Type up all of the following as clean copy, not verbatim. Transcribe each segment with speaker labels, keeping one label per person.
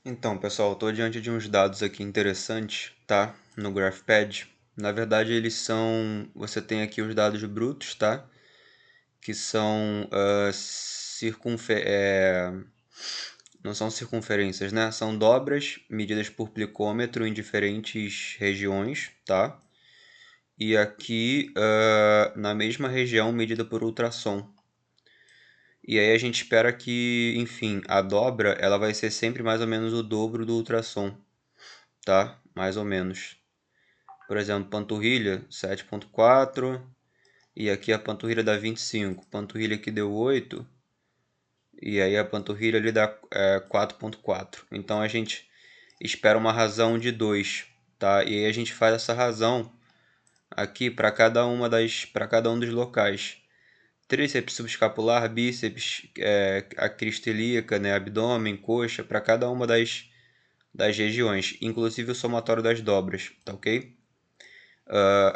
Speaker 1: Então, pessoal, estou diante de uns dados aqui interessantes, tá? No GraphPad. Na verdade, você tem aqui os dados brutos, tá? Que são não são circunferências, né? São dobras medidas por plicômetro em diferentes regiões, tá? E aqui na mesma região medida por ultrassom. E aí a gente espera que, enfim, a dobra ela vai ser sempre mais ou menos o dobro do ultrassom, tá? Mais ou menos. Por exemplo, panturrilha 7.4 e aqui a panturrilha dá 25. Panturrilha aqui deu 8 e aí a panturrilha ali dá 4.4. Então a gente espera uma razão de 2, tá? E aí a gente faz essa razão aqui para cada um dos locais. Tríceps subescapular, bíceps, a crista ilíaca, né, abdômen, coxa, para cada uma das regiões, inclusive o somatório das dobras, tá ok?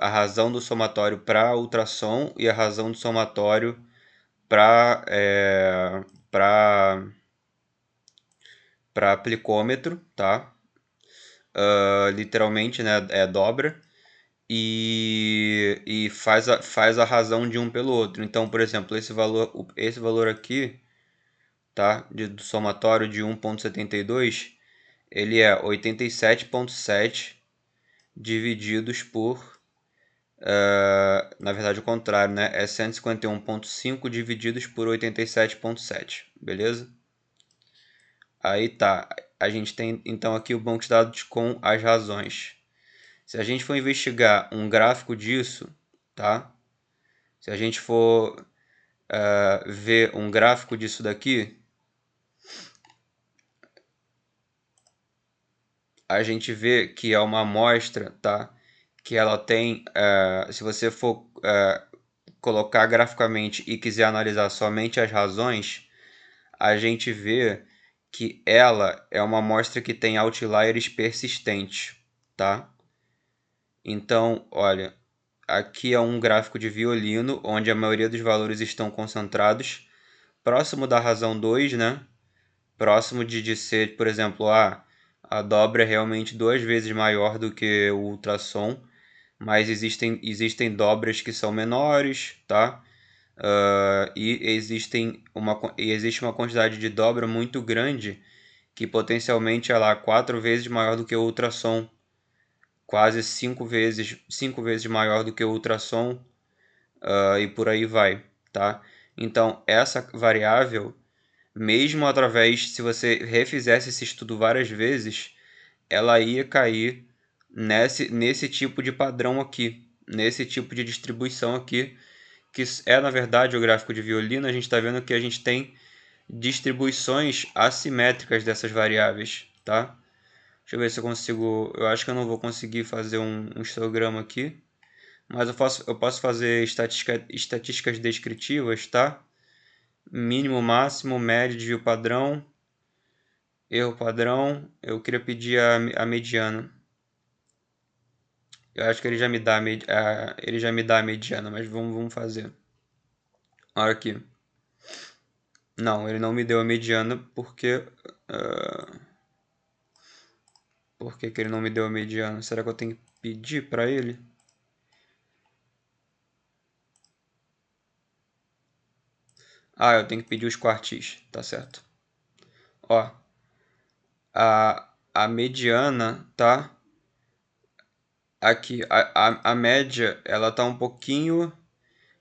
Speaker 1: A razão do somatório para ultrassom e a razão do somatório para para plicômetro, tá? Literalmente, né, é dobra e faz a razão de um pelo outro. Então, por exemplo, esse valor aqui, tá, do somatório de 1.72, ele é 87.7 divididos por na verdade, o contrário, né? É 151.5 divididos por 87.7, beleza? Aí tá. A gente tem então aqui o banco de dados com as razões. Se a gente for investigar um gráfico disso, tá? Se a gente for ver um gráfico disso daqui, a gente vê que é uma amostra, tá? Que ela tem, se você for colocar graficamente e quiser analisar somente as razões, a gente vê que ela é uma amostra que tem outliers persistentes, tá? Então, olha, aqui é um gráfico de violino, onde a maioria dos valores estão concentrados próximo da razão 2, né? Próximo de ser, por exemplo, a dobra é realmente 2 vezes maior do que o ultrassom, mas existem dobras que são menores, tá? E existe uma quantidade de dobra muito grande que potencialmente é lá 4 vezes maior do que o ultrassom, quase 5 vezes maior do que o ultrassom, e por aí vai, tá? Então essa variável, mesmo através, se você refizesse esse estudo várias vezes, ela ia cair nesse tipo de padrão aqui, nesse tipo de distribuição aqui, que é na verdade o gráfico de violino. A gente está vendo que a gente tem distribuições assimétricas dessas variáveis, tá? Deixa eu ver se eu consigo. Eu acho que eu não vou conseguir fazer um histograma aqui, mas eu posso fazer estatísticas descritivas, tá? Mínimo, máximo, média, desvio padrão, erro padrão. Eu queria pedir a mediana. Eu acho que ele já me dá a mediana, mas vamos fazer. Olha aqui. Não, ele não me deu a mediana porque. Por que que ele não me deu a mediana? Será que eu tenho que pedir para ele? Ah, eu tenho que pedir os quartis, tá certo. Ó, a mediana, tá? Aqui, a média, ela tá um pouquinho.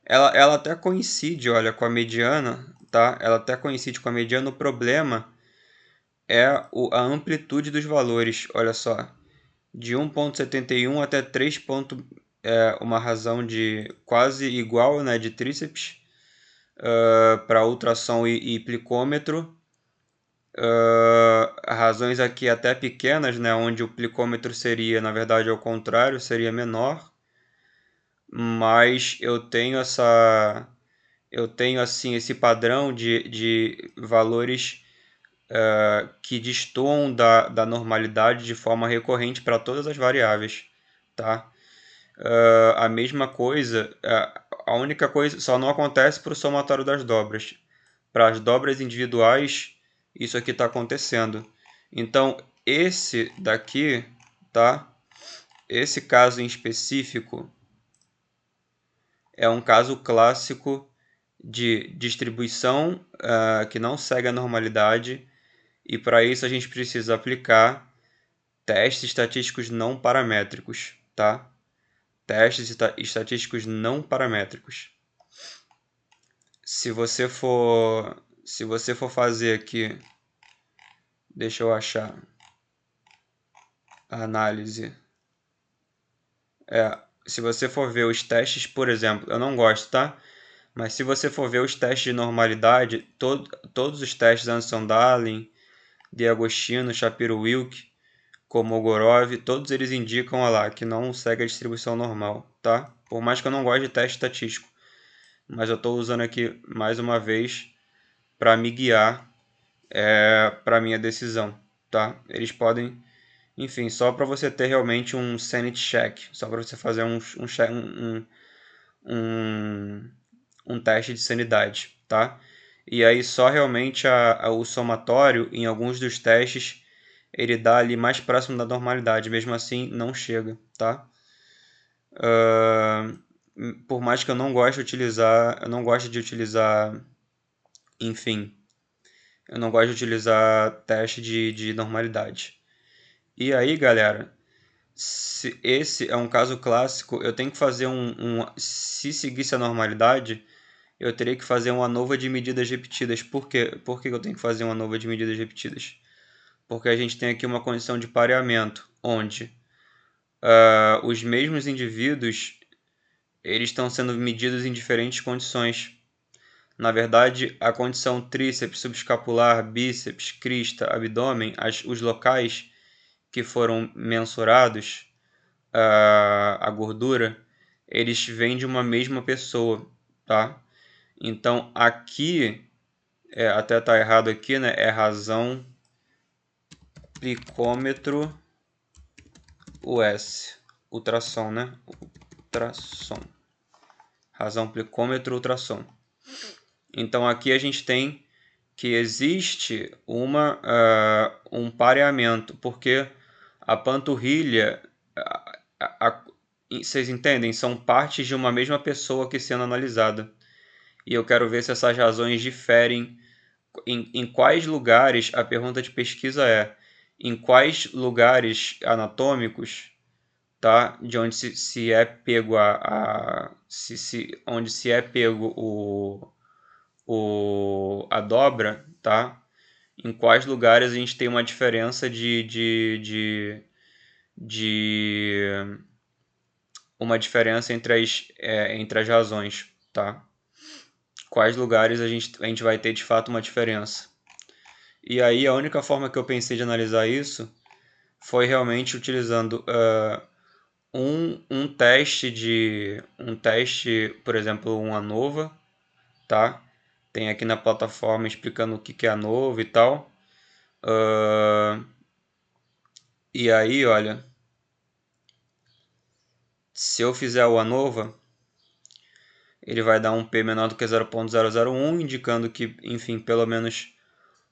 Speaker 1: Ela até coincide, olha, com a mediana, tá? Ela até coincide com a mediana. O problema é a amplitude dos valores, olha só. De 1.71 até 3. Uma razão de quase igual, né? De tríceps para ultrassom e plicômetro. Razões aqui até pequenas, né, onde o plicômetro seria, na verdade, ao contrário, seria menor, mas eu tenho assim esse padrão de valores que destoam da normalidade de forma recorrente para todas as variáveis, tá? A mesma coisa, a única coisa só não acontece para o somatório das dobras. Para as dobras individuais, isso aqui está acontecendo. Então, esse daqui, tá? Esse caso em específico é um caso clássico de distribuição que não segue a normalidade, e para isso a gente precisa aplicar testes estatísticos não paramétricos, tá? Testes estatísticos não paramétricos. Se você for fazer aqui, deixa eu achar a análise. Se você for ver os testes, por exemplo, eu não gosto, tá? Mas se você for ver os testes de normalidade, todos os testes Anderson-Darling, De Agostino, Shapiro-Wilk, Kolmogorov, todos eles indicam lá que não segue a distribuição normal, tá? Por mais que eu não goste de teste estatístico, mas eu estou usando aqui mais uma vez para me guiar para minha decisão, tá? Eles podem, enfim, só para você ter realmente um sanity check, só para você fazer um teste de sanidade, tá? E aí só realmente o somatório, em alguns dos testes, ele dá ali mais próximo da normalidade, mesmo assim não chega, tá? Por mais que eu não goste de utilizar, enfim, eu não gosto de utilizar teste de normalidade. E aí, galera, se esse é um caso clássico, eu tenho que fazer se seguisse a normalidade, eu teria que fazer uma ANOVA de medidas repetidas. Por quê? Por que eu tenho que fazer uma ANOVA de medidas repetidas? Porque a gente tem aqui uma condição de pareamento, onde os mesmos indivíduos eles estão sendo medidos em diferentes condições. Na verdade, a condição tríceps, subescapular, bíceps, crista, abdômen, os locais que foram mensurados, a gordura, eles vêm de uma mesma pessoa, tá? Então, aqui, até tá errado aqui, né? É razão plicômetro US, ultrassom, né? Ultrassom. Razão plicômetro ultrassom. Então, aqui a gente tem que existe um pareamento, porque a panturrilha, vocês entendem? São partes de uma mesma pessoa aqui sendo analisada. E eu quero ver se essas razões diferem. Em quais lugares, a pergunta de pesquisa é, em quais lugares anatômicos, tá? De onde se é pego onde se é pego a dobra, tá? Em quais lugares a gente tem uma diferença de uma diferença entre as razões, tá? Quais lugares a gente vai ter de fato uma diferença. E aí a única forma que eu pensei de analisar isso foi realmente utilizando um teste, por exemplo, um ANOVA, tá? Tem aqui na plataforma explicando o que é ANOVA e tal. E aí, olha, se eu fizer o ANOVA, ele vai dar um P menor do que 0.001, indicando que, enfim, pelo menos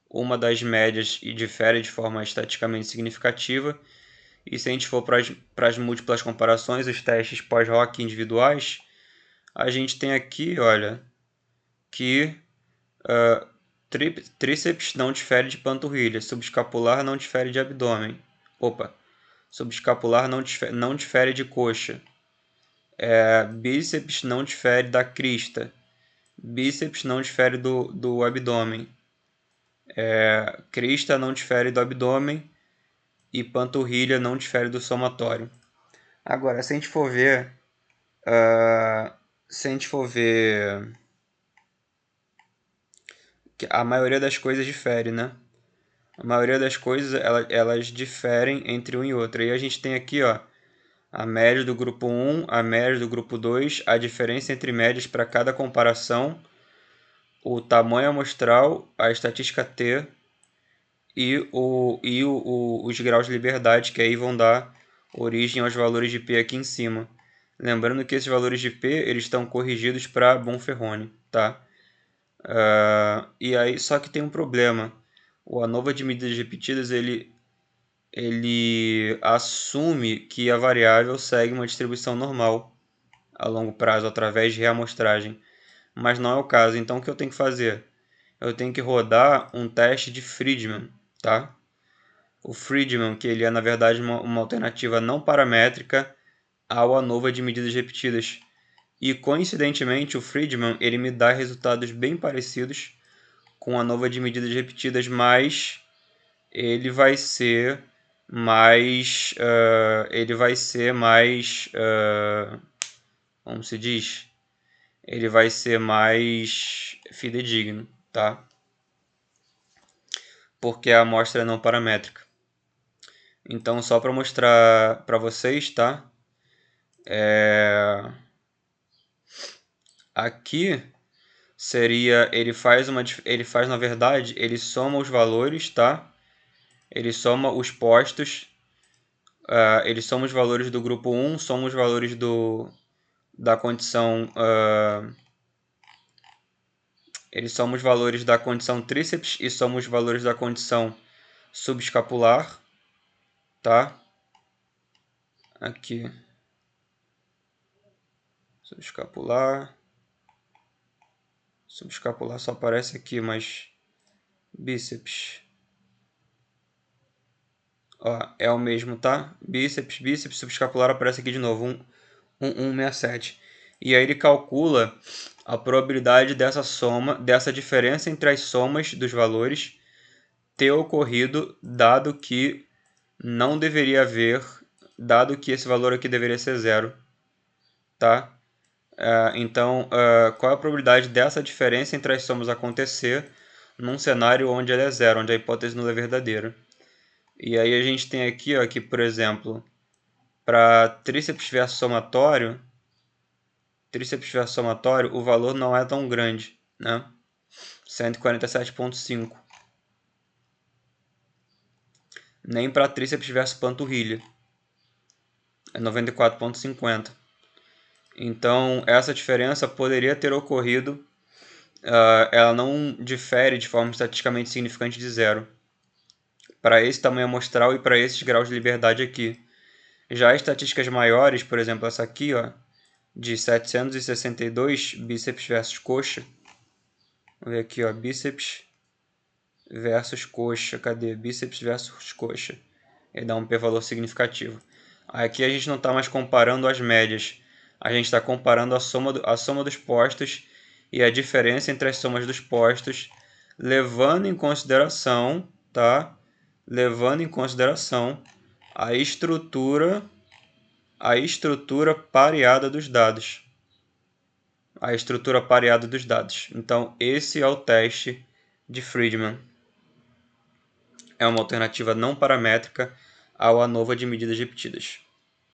Speaker 1: uma das médias difere de forma estatisticamente significativa. E se a gente for para as múltiplas comparações, os testes pós-hoc individuais, a gente tem aqui, olha, que tríceps não difere de panturrilha, subescapular não difere de abdômen. Subescapular não difere de coxa. Bíceps não difere da crista. Bíceps não difere do abdômen. Crista não difere do abdômen. E panturrilha não difere do somatório. Agora, se a gente for ver... a maioria das coisas difere, né? A maioria das coisas, elas diferem entre um e outro. E a gente tem aqui, ó, a média do grupo 1, a média do grupo 2, a diferença entre médias para cada comparação, o tamanho amostral, a estatística T e os graus de liberdade, que aí vão dar origem aos valores de P aqui em cima. Lembrando que esses valores de P eles estão corrigidos para Bonferroni, tá? E aí, só que tem um problema. O ANOVA de medidas repetidas ele assume que a variável segue uma distribuição normal a longo prazo através de reamostragem, mas não é o caso. Então o que eu tenho que fazer? Eu tenho que rodar um teste de Friedman, tá? O Friedman, que ele é na verdade uma alternativa não paramétrica ao ANOVA de medidas repetidas. E coincidentemente o Friedman ele me dá resultados bem parecidos com a ANOVA de medidas repetidas, mas ele vai ser mais como se diz, ele vai ser mais fidedigno, tá? Porque a amostra é não paramétrica. Então, só para mostrar para vocês, tá? Aqui seria, ele faz na verdade, ele soma os valores, tá? Ele soma os postos, ele soma os valores do grupo 1, soma os valores da condição, ele soma os valores da condição tríceps e soma os valores da condição subescapular, tá? Aqui, subescapular só aparece aqui, mas bíceps, ó, é o mesmo, tá? Bíceps, subescapular aparece aqui de novo, 167. E aí ele calcula a probabilidade dessa soma, dessa diferença entre as somas dos valores ter ocorrido, dado que não deveria haver, dado que esse valor aqui deveria ser zero, tá? Então, qual é a probabilidade dessa diferença entre as somas acontecer num cenário onde ela é zero, onde a hipótese nula é verdadeira? E aí a gente tem aqui, ó, que, por exemplo, para tríceps versus somatório, o valor não é tão grande, né? 147,5. Nem para tríceps versus panturrilha. É 94,50. Então, essa diferença poderia ter ocorrido, ela não difere de forma estatisticamente significante de zero para esse tamanho amostral e para esses graus de liberdade aqui. Já estatísticas maiores, por exemplo, essa aqui, ó, de 762, bíceps versus coxa. Vamos ver aqui, ó, bíceps versus coxa. Cadê? Bíceps versus coxa. Ele dá um p-valor significativo. Aqui a gente não está mais comparando as médias. A gente está comparando a soma dos postos e a diferença entre as somas dos postos, levando em consideração, tá? Levando em consideração a estrutura pareada dos dados. A estrutura pareada dos dados. Então, esse é o teste de Friedman. É uma alternativa não paramétrica ao ANOVA de medidas repetidas.